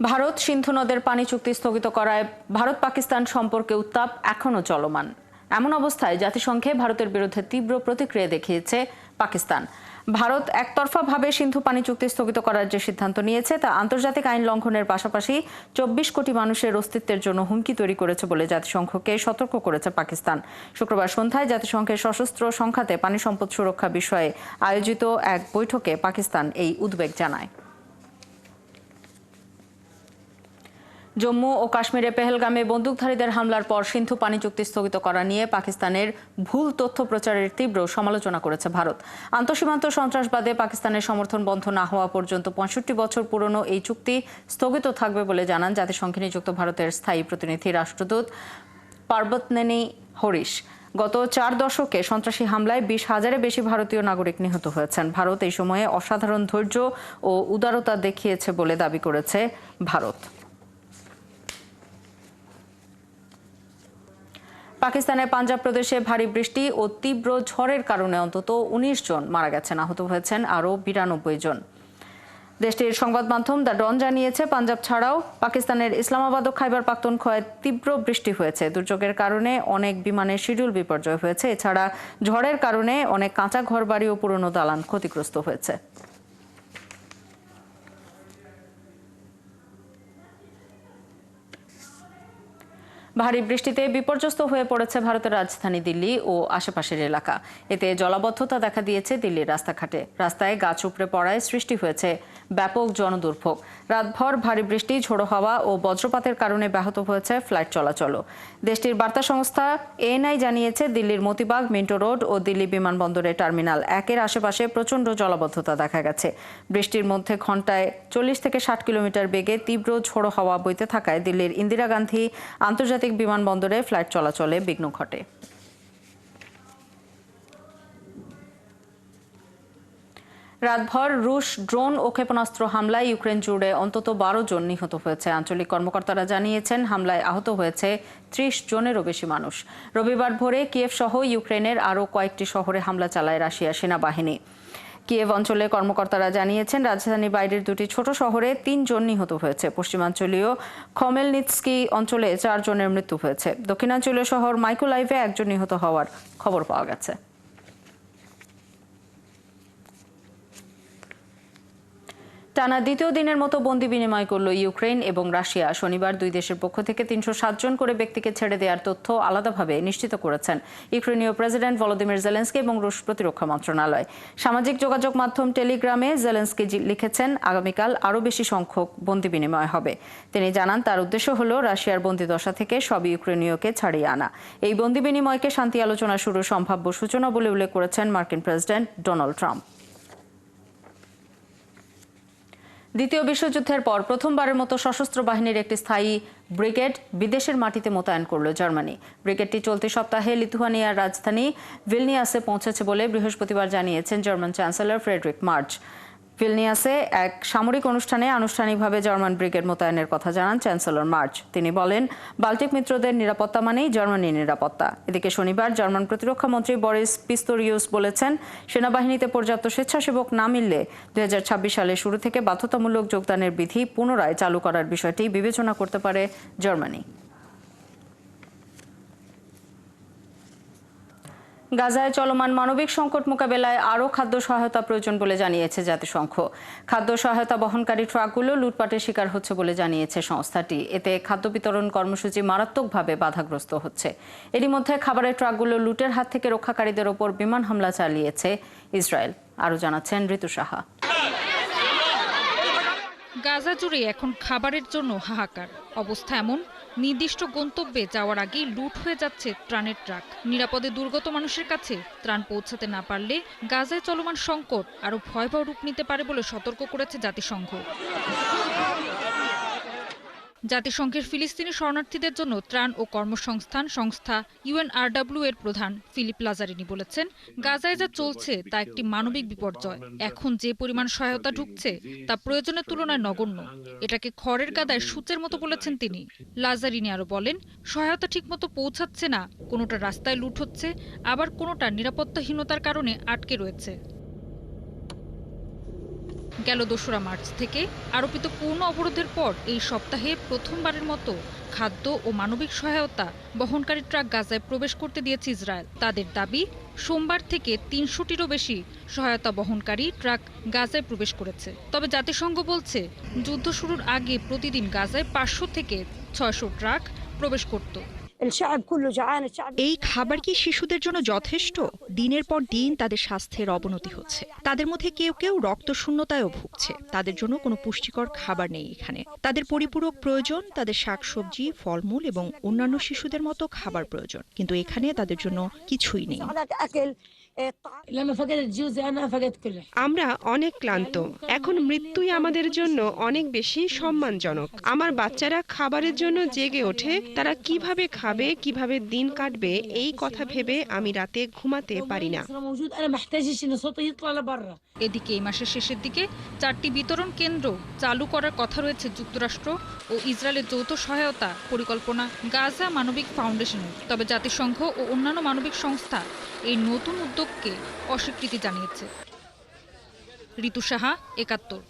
ভারত সিন্ধু নদের পানি চুক্তি স্থগিত করায় ভারত পাকিস্তান সম্পর্কে উত্তাপ এখনো চলমান। এমন অবস্থায় জাতিসংঘে ভারতের বিরুদ্ধে তীব্র প্রতিক্রিয়া দেখিয়েছে পাকিস্তান। ভারত একতরফাভাবে সিন্ধু পানি চুক্তি স্থগিত করার যে সিদ্ধান্ত নিয়েছে তা আন্তর্জাতিক আইন লঙ্ঘনের পাশাপাশি ২৪ কোটি মানুষের অস্তিত্বের জন্য হুমকি তৈরি করেছে বলে জাতিসংঘকে সতর্ক করেছে পাকিস্তান। শুক্রবার সন্ধ্যায় জাতিসংঘের সশস্ত্র সংখ্যাতে পানি সম্পদ সুরক্ষা বিষয়ে আয়োজিত এক বৈঠকে পাকিস্তান এই উদ্বেগ জানায়। জম্মু ও কাশ্মীরে পেহেলগামে বন্দুকধারীদের হামলার পর সিন্ধু পানি চুক্তি স্থগিত করা নিয়ে পাকিস্তানের ভুল তথ্য প্রচারের তীব্র সমালোচনা করেছে ভারত। আন্তঃসীমান্ত সন্ত্রাসবাদে পাকিস্তানের সমর্থন বন্ধ না হওয়া পর্যন্ত ৬৫ বছর পুরনো এই চুক্তি স্থগিত থাকবে বলে জানান জাতিসংঘে নিযুক্ত ভারতের স্থায়ী প্রতিনিধি রাষ্ট্রদূত পার্বতনেনি হরিশ। গত ৪ দশকে সন্ত্রাসী হামলায় ২০,০০০-এর বেশি ভারতীয় নাগরিক নিহত হয়েছেন। ভারত এই সময়ে অসাধারণ ধৈর্য ও উদারতা দেখিয়েছে বলে দাবি করেছে ভারত। পাকিস্তানের পাঞ্জাব প্রদেশে ভারী বৃষ্টি ও তীব্র ঝড়ের কারণে অন্তত ১৯ জন মারা গেছেন, আহত হয়েছেন আরও ৯২ জন। দেশটির সংবাদ মাধ্যম দ্য ডন জানিয়েছে, পাঞ্জাব ছাড়াও পাকিস্তানের ইসলামাবাদ ও খাইবার পাখতুনখোয়ায় তীব্র বৃষ্টি হয়েছে। দুর্যোগের কারণে অনেক বিমানের শিডিউল বিপর্যয় হয়েছে। এছাড়া ঝড়ের কারণে অনেক কাঁচা ঘরবাড়ি ও পুরনো দালান ক্ষতিগ্রস্ত হয়েছে। ভারী বৃষ্টিতে বিপর্যস্ত হয়ে পড়েছে ভারতের রাজধানী দিল্লি ও আশেপাশের এলাকা। এতে জলাবদ্ধতা দেখা দিয়েছে দিল্লির রাস্তাঘাটে। রাস্তায় গাছ উপড়ে পড়ায় সৃষ্টি হয়েছে ব্যাপক জনদুর্ভোগ। রাতভর ভারী বৃষ্টি, ঝোড়ো হাওয়া ও বজ্রপাতের কারণে ব্যাহত হয়েছে ফ্লাইট চলাচলও। দেশটির বার্তা সংস্থা এএনআই জানিয়েছে, দিল্লির মতিবাগ, মিন্টো রোড ও দিল্লি বিমানবন্দরের টার্মিনাল ১-এর আশেপাশে প্রচণ্ড জলাবদ্ধতা দেখা গেছে। বৃষ্টির মধ্যে ঘন্টায় ৪০ থেকে ৬০ কিলোমিটার বেগে তীব্র ঝোড়ো হাওয়া বইতে থাকায় দিল্লির ইন্দিরা গান্ধী আন্তর্জাতিক বিমানবন্দরে ফ্লাইট চলাচলে বিঘ্ন ঘটে। রাতভর রুশ ড্রোন ও ক্ষেপণাস্ত্র হামলায় ইউক্রেন জুড়ে অন্তত ১২ জন নিহত হয়েছে। আঞ্চলিক কর্মকর্তারা জানিয়েছেন, হামলায় আহত হয়েছে ৩০ জনেরও বেশি মানুষ। রবিবার ভোরে কিয়েভ সহ ইউক্রেনের আরও কয়েকটি শহরে হামলা চালায় রাশিয়ার সেনাবাহিনী। কিয়েভ অঞ্চলে কর্মকর্তারা জানিয়েছেন, রাজধানীর বাইরের দুটি ছোট শহরে ৩ জন নিহত হয়েছে। পশ্চিমাঞ্চলীয় খমেলনিৎস্কি অঞ্চলে ৪ জনের মৃত্যু হয়েছে। দক্ষিণাঞ্চলীয় শহর মাইকোলাইভে ১ জন নিহত হওয়ার খবর পাওয়া গেছে। টানা দ্বিতীয় দিনের মতো বন্দি বিনিময় করল ইউক্রেন এবং রাশিয়া। শনিবার দুই দেশের পক্ষ থেকে ৩০৭ জন করে ব্যক্তিকে ছেড়ে দেওয়ার তথ্য আলাদাভাবে নিশ্চিত করেছেন ইউক্রেনীয় প্রেসিডেন্ট ভলোদিমির জেলেনস্কি এবং রুশ প্রতিরক্ষা মন্ত্রণালয়। সামাজিক যোগাযোগ মাধ্যম টেলিগ্রামে জেলেনস্কি লিখেছেন, আগামীকাল আরও বেশি সংখ্যক বন্দি বিনিময় হবে। তিনি জানান, তার উদ্দেশ্য হল রাশিয়ার বন্দিদশা থেকে সব ইউক্রেনীয়কে ছাড়িয়ে আনা। এই বন্দি বিনিময়কে শান্তি আলোচনা শুরুর সম্ভাব্য সূচনা বলে উল্লেখ করেছেন মার্কিন প্রেসিডেন্ট ডোনাল্ড ট্রাম্প। দ্বিতীয় বিশ্বযুদ্ধের পর প্রথমবারের মতো সশস্ত্র বাহিনীর একটি স্থায়ী ব্রিগেড বিদেশের মাটিতে মোতায়েন করল জার্মানি। ব্রিগেডটি চলতি সপ্তাহে লিথুয়ানিয়ার রাজধানী ভিলনিয়াসে পৌঁছেছে বলে বৃহস্পতিবার জানিয়েছেন জার্মান চ্যান্সেলর ফ্রেডরিক মার্চ। ভিলনিয়াসে এক সামরিক অনুষ্ঠানে আনুষ্ঠানিকভাবে জার্মান ব্রিগেড মোতায়েনের কথা জানান চ্যান্সেলর মার্চ। তিনি বলেন, বাল্টিক মিত্রদের নিরাপত্তা মানেই জার্মানির নিরাপত্তা। এদিকে শনিবার জার্মান প্রতিরক্ষা মন্ত্রী বরিস পিস্তোরিউস বলেছেন, সেনাবাহিনীতে পর্যাপ্ত স্বেচ্ছাসেবক না মিললে ২০২৬ সালের শুরু থেকে বাধ্যতামূলক যোগদানের বিধি পুনরায় চালু করার বিষয়টি বিবেচনা করতে পারে জার্মানি। গাজায় চলমান মানবিক সংকট মোকাবেলায় আরও খাদ্য সহায়তা প্রয়োজন বলে জানিয়েছে জাতিসংঘ। খাদ্য সহায়তা বহনকারী ট্রাকগুলো লুটপাটের শিকার হচ্ছে বলে জানিয়েছে সংস্থাটি। এতে খাদ্য বিতরণ কর্মসূচি মারাত্মকভাবে বাধাগ্রস্ত হচ্ছে। এরই মধ্যে খাবারের ট্রাকগুলো লুটের হাত থেকে রক্ষাকারীদের ওপর বিমান হামলা চালিয়েছে ইসরায়েল। আরও জানাচ্ছেন ঋতু সাহা। গাজা জুড়ে এখন খাবারের জন্য হাহাকার অবস্থা। এমন, নির্দিষ্ট গন্তব্যে যাওয়ার আগেই লুট হয়ে যাচ্ছে ত্রাণের ট্রাক। নিরাপদে দুর্গত মানুষের কাছে ত্রাণ পৌঁছাতে না পারলে গাজায় চলমান সংকট আরও ভয়াবহ রূপ নিতে পারে বলে সতর্ক করেছে জাতিসংঘ। জাতিসংঘের ফিলিস্তিনি শরণার্থীদের জন্য ত্রাণ ও কর্মসংস্থান সংস্থা UNRW এর প্রধান ফিলিপ লাজারিনি বলেছেন, গাজায় যা চলছে তা একটি মানবিক বিপর্যয়। এখন যে পরিমাণ সহায়তা ঢুকছে তা প্রয়োজনের তুলনায় নগণ্য। এটাকে খড়ের গাদায় সূচের মতো বলেছেন তিনি। লাজারিনি আরও বলেন, সহায়তা ঠিকমতো পৌঁছাচ্ছে না, কোনোটা রাস্তায় লুট হচ্ছে, আবার কোনোটা নিরাপত্তাহীনতার কারণে আটকে রয়েছে। গেল ২রা মার্চ থেকে আরোপিত পূর্ণ অবরোধের পর এই সপ্তাহে প্রথমবারের মতো খাদ্য ও মানবিক সহায়তা বহনকারী ট্রাক গাজায় প্রবেশ করতে দিয়েছে ইসরায়েল। তাদের দাবি, সোমবার থেকে ৩০০টিরও বেশি সহায়তা বহনকারী ট্রাক গাজায় প্রবেশ করেছে। তবে জাতিসংঘ বলছে, যুদ্ধ শুরুর আগে প্রতিদিন গাজায় ৫০০ থেকে ৬০০ ট্রাক প্রবেশ করত। এই খাবার কি শিশুদের জন্য যথেষ্ট? দিনের পর দিন তাদের স্বাস্থ্যের অবনতি হচ্ছে। তাদের মধ্যে কেউ কেউ রক্তশূন্যতায়ও ভুগছে। তাদের জন্য কোনো পুষ্টিকর খাবার নেই এখানে। তাদের পরিপূরক প্রয়োজন, তাদের শাকসবজি, ফলমূল এবং অন্যান্য শিশুদের মতো খাবার প্রয়োজন, কিন্তু এখানে তাদের জন্য কিছুই নেই। আমরা অনেক ক্লান্ত। এখন মৃত্যুই আমাদের জন্য অনেক বেশি সম্মানজনক। আমার বাচ্চারা খাবারের জন্য জেগে ওঠে। তারা কিভাবে খাবে, কিভাবে দিন কাটবে, এই কথা ভেবে আমি রাতে ঘুমাতে পারি না। এদিকে এই মাসের শেষের দিকে 4টি বিতরণ কেন্দ্র চালু করার কথা রয়েছে যুক্তরাষ্ট্র ও ইসরায়েলের যৌথ সহায়তা পরিকল্পনা গাজা মানবিক ফাউন্ডেশনের। তবে জাতিসংঘ ও অন্যান্য মানবিক সংস্থা এই নতুন উদ্যোগকে অস্বীকৃতি জানিয়েছে। ঋতু সাহা, ৭১।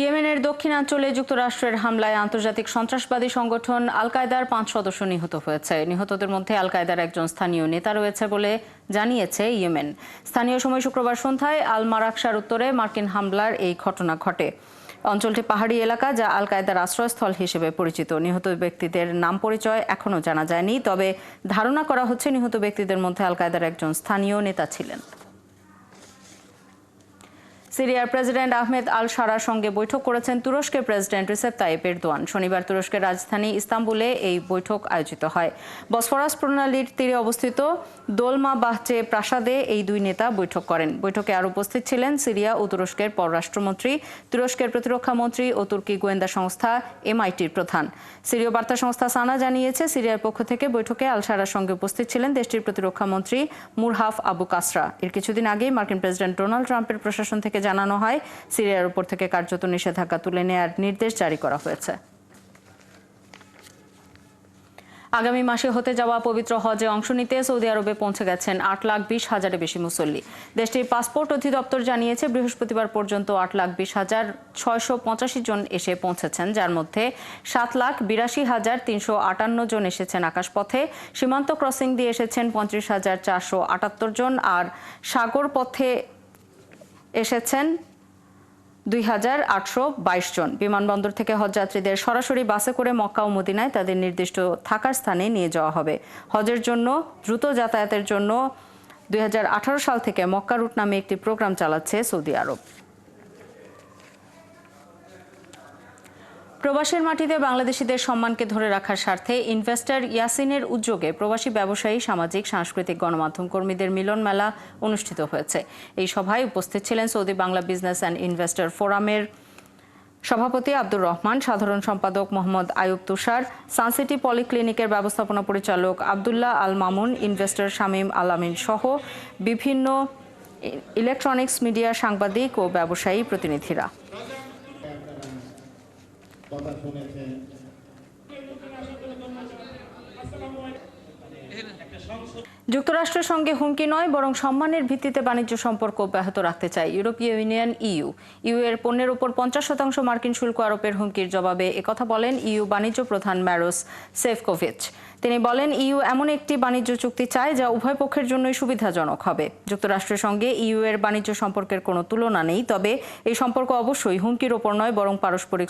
ইয়েমেনের দক্ষিণাঞ্চলে যুক্তরাষ্ট্রের হামলায় আন্তর্জাতিক সন্ত্রাসবাদী সংগঠন আল কায়দার ৫ সদস্য নিহত হয়েছে। নিহতদের মধ্যে আল কায়দার একজন স্থানীয় নেতা রয়েছে বলে জানিয়েছে ইয়েমেন। স্থানীয় সময় শুক্রবার সন্ধ্যায় আল মারাকশার উত্তরে মার্কিন হামলার এই ঘটনা ঘটে। অঞ্চলটি পাহাড়ি এলাকা, যা আল কায়দার আশ্রয়স্থল হিসেবে পরিচিত। নিহত ব্যক্তিদের নাম পরিচয় এখনও জানা যায়নি, তবে ধারণা করা হচ্ছে নিহত ব্যক্তিদের মধ্যে আল কায়দার একজন স্থানীয় নেতা ছিলেন। সিরিয়ার প্রেসিডেন্ট আহমেদ আল শারার সঙ্গে বৈঠক করেছেন তুরস্কের প্রেসিডেন্ট রিসেপ তাইয়েপ এরদোয়ান। শনিবার তুরস্কের রাজধানী ইস্তাম্বুলে এই বৈঠক আয়োজিত হয়। বসফরাস প্রণালীর তীরে অবস্থিত দোলমা বাহচে প্রাসাদে এই দুই নেতা বৈঠক করেন। বৈঠকে আরও উপস্থিত ছিলেন সিরিয়া ও তুরস্কের পররাষ্ট্রমন্ত্রী, তুরস্কের প্রতিরক্ষা মন্ত্রী ও তুর্কি গোয়েন্দা সংস্থা MITর প্রধান। সিরীয় বার্তা সংস্থা সানা জানিয়েছে, সিরিয়ার পক্ষ থেকে বৈঠকে আল শারার সঙ্গে উপস্থিত ছিলেন দেশটির প্রতিরক্ষা মন্ত্রী মুরহাফ আবু কাসরা। এর কিছুদিন আগেই মার্কিন প্রেসিডেন্ট ডোনাল্ড ট্রাম্পের প্রশাসন থেকে জানানো হয়, সিরিয়ার উপর থেকে কার্যত নিষেধাজ্ঞা তুলে নেয়ার নির্দেশ জারি করা হয়েছে। আগামী মাসে হতে যাওয়া পবিত্র হজে অংশ নিতে সৌদি আরবে পৌঁছে গেছেন 8,20,000-এর বেশি মুসল্লি। দেশটির পাসপোর্ট অধিদপ্তর জানিয়েছে, বৃহস্পতিবার পর্যন্ত 8,20,685 জন এসে পৌঁছেছেন, যার মধ্যে 7,82,358 জন এসেছেন আকাশপথে, সীমান্ত ক্রসিং দিয়ে এসেছেন 35,478 জন, আর সাগর পথে এসেছেন 2,822 জন। বিমানবন্দর থেকে হজযাত্রীদের সরাসরি বাসে করে মক্কা ও মদিনায় তাদের নির্দিষ্ট থাকার স্থানে নিয়ে যাওয়া হবে। হজের জন্য দ্রুত যাতায়াতের জন্য 2018 সাল থেকে মক্কা রুট নামে একটি প্রোগ্রাম চালাচ্ছে সৌদি আরব। প্রবাসের মাটিতে বাংলাদেশিদের সম্মানকে ধরে রাখার স্বার্থে ইনভেস্টর ইয়াসিনের উদ্যোগে প্রবাসী ব্যবসায়ী, সামাজিক, সাংস্কৃতিক গণমাধ্যম কর্মীদের মিলন মেলা অনুষ্ঠিত হয়েছে। এই সভায় উপস্থিত ছিলেন Saudi Bangla business and investor ফোরামের সভাপতি আব্দুর রহমান, সাধারণ সম্পাদক মোহাম্মদ আয়ুব তুষার, সানসিটি পলিক্লিনিকের ব্যবস্থাপনা পরিচালক আবদুল্লাহ আল মামুন, ইনভেস্টর শামীম আল আমিন সহ বিভিন্ন ইলেকট্রনিক্স, মিডিয়া, সাংবাদিক ও ব্যবসায়ী প্রতিনিধিরা। যুক্তরাষ্ট্রের সঙ্গে হুমকি নয়, বরং সম্মানের ভিত্তিতে বাণিজ্য সম্পর্ক অব্যাহত রাখতে চায় ইউরোপীয় ইউনিয়ন ইউ এর পণ্যের উপর 50% মার্কিন শুল্ক আরোপের হুমকির জবাবে একথা বলেন ইউ বাণিজ্য প্রধান ম্যারোস সেফকোভিচ। তিনি বলেন, ইউ এমন একটি বাণিজ্য চুক্তি চায় যা উভয় পক্ষের জন্যই সুবিধাজনক হবে। যুক্তরাষ্ট্রের সঙ্গে ইউ এর বাণিজ্য সম্পর্কের কোনো তুলনা নেই, তবে এই সম্পর্ক অবশ্যই হুমকির ওপর নয়, বরং পারস্পরিক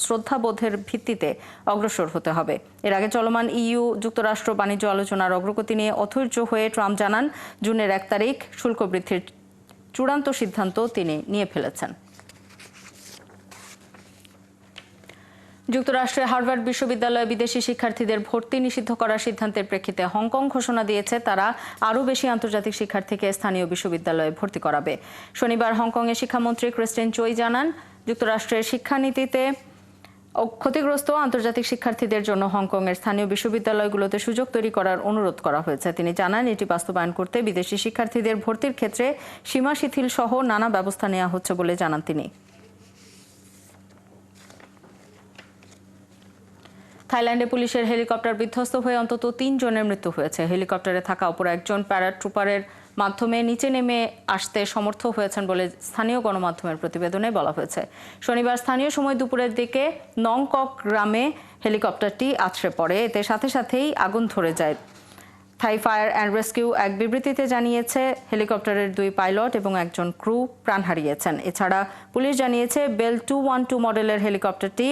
শ্রদ্ধাবোধের ভিত্তিতে অগ্রসর হতে হবে। এর আগে চলমান ইউ যুক্তরাষ্ট্র বাণিজ্য আলোচনার অগ্রগতি নিয়ে অধৈর্য হয়ে ট্রাম্প জানান, জুনের 1 তারিখ শুল্ক বৃদ্ধির চূড়ান্ত সিদ্ধান্ত তিনি নিয়ে ফেলেছেন। যুক্তরাষ্ট্রের হার্ভার্ড বিশ্ববিদ্যালয়ে বিদেশি শিক্ষার্থীদের ভর্তি নিষিদ্ধ করার সিদ্ধান্তের প্রেক্ষিতে হংকং ঘোষণা দিয়েছে, তারা আরও বেশি আন্তর্জাতিক শিক্ষার্থীকে স্থানীয় বিশ্ববিদ্যালয়ে ভর্তি করাবে। শনিবার হংকংয়ের শিক্ষামন্ত্রী ক্রিস্টিন চোই জানান, যুক্তরাষ্ট্রের শিক্ষানীতিতে ক্ষতিগ্রস্ত আন্তর্জাতিক শিক্ষার্থীদের জন্য হংকংয়ের স্থানীয় বিশ্ববিদ্যালয়গুলোতে সুযোগ তৈরি করার অনুরোধ করা হয়েছে। তিনি জানান, এটি বাস্তবায়ন করতে বিদেশি শিক্ষার্থীদের ভর্তির ক্ষেত্রে সীমা শিথিল সহ নানা ব্যবস্থা নেওয়া হচ্ছে বলে জানান তিনি। থাইল্যান্ডে পুলিশের হেলিকপ্টার বিধ্বস্ত হয়ে অন্তত 3 জনের মৃত্যু হয়েছে। হেলিকপ্টারে থাকা অপর একজন প্যারাট্রুপারের মাধ্যমে নিচে নেমে আসতে সমর্থ হয়েছেন বলে স্থানীয় গণমাধ্যমের প্রতিবেদনে বলা হয়েছে। শনিবার স্থানীয় সময় দুপুরের দিকে নংকক গ্রামে হেলিকপ্টারটি আছড়ে পড়ে। এতে সাথে সাথেই আগুন ধরে যায়। থাই ফায়ার অ্যান্ড রেস্কিউ এক বিবৃতিতে জানিয়েছে হেলিকপ্টারের 2 পাইলট এবং একজন ক্রু প্রাণ হারিয়েছেন। এছাড়া পুলিশ জানিয়েছে বেল 212 মডেলের হেলিকপ্টারটি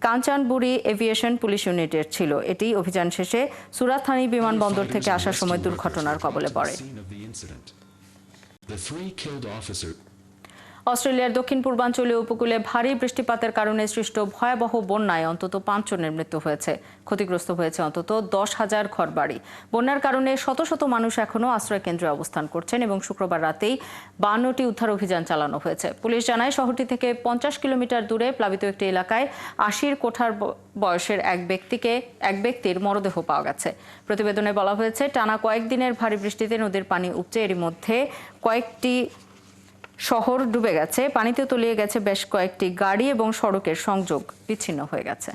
কাঞ্চানবুরি এভিয়েশন পুলিশ ইউনিটের ছিল। এটি অভিযান শেষে সুরাত থানি বিমানবন্দর থেকে আসার সময় দুর্ঘটনার কবলে পড়ে। অস্ট্রেলিয়ার দক্ষিণ পূর্বাঞ্চলীয় উপকূলে ভারী বৃষ্টিপাতের কারণে সৃষ্ট ভয়াবহ বন্যায় অন্তত 5 জনের মৃত্যু হয়েছে। ক্ষতিগ্রস্ত হয়েছে অন্তত 10,000 ঘরবাড়ি। বন্যার কারণে শত শত মানুষ এখনও আশ্রয় কেন্দ্রে অবস্থান করছেন এবং শুক্রবার রাতেই 52টি উদ্ধার অভিযান চালানো হয়েছে। পুলিশ জানায় শহরটি থেকে 50 কিলোমিটার দূরে প্লাবিত একটি এলাকায় 80 কোঠার বয়সের এক ব্যক্তির মরদেহ পাওয়া গেছে। প্রতিবেদনে বলা হয়েছে টানা কয়েকদিনের ভারী বৃষ্টিতে নদীর পানি উপচে এরই মধ্যে কয়েকটি শহর ডুবে গেছে। পানিতে তলিয়ে গেছে বেশ কয়েকটি গাড়ি এবং সড়কের সংযোগ বিচ্ছিন্ন হয়ে গেছে।